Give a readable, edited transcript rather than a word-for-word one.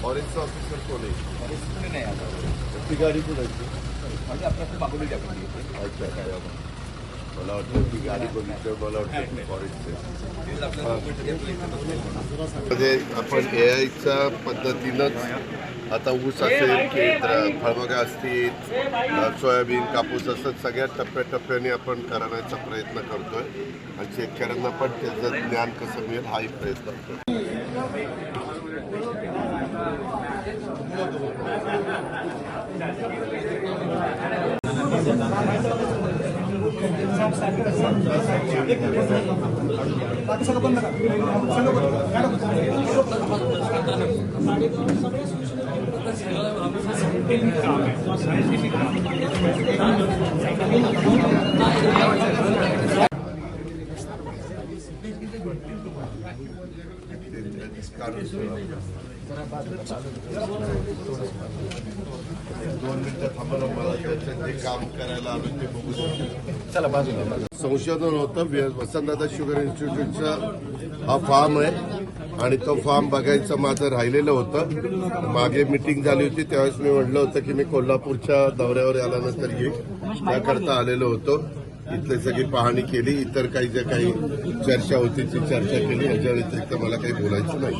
Forest officer कोण आहे? परिस्थिती नाही आता ती गाडी कुणाची? म्हणजे आपल्याकडे मागवली आपण अच्छा अच्छा. मला वाटतं ती गाडी बघितलं, मला वाटतं ती फॉरेस्ट मध्ये आपण AIच्या पद्धतीनंच आता ऊस असेल की फळबागा असतील, सोयाबीन, कापूस असं सगळ्या टप्प्याटप्प्याने आपण करण्याचा प्रयत्न करतोय आणि शेतकऱ्यांना पण त्याचं ज्ञान कसं मिळेल हाही प्रयत्न करतोय. दोन मिनिटं थांबा, मला त्याचं जे काम करायला आलो ते बघू शकतो. चला बाजूला. संशोधन होतं वसंतदादा शुगर इन्स्टिट्यूटचा हा फार्म आहे आणि तो फार्म बघायचं माझं राहिलेलं होतं. मागे मीटिंग झाली होती त्यावेळेस मी म्हटलं होतं की मी कोल्हापूरच्या दौऱ्यावर आल्यानंतर येईल, त्याकरता आलेलो होतो. इथली सगळी पाहणी केली, इतर काही ज्या काही चर्चा होती ती चर्चा केली. याच्या व्यतिरिक्त मला काही बोलायचं नाही.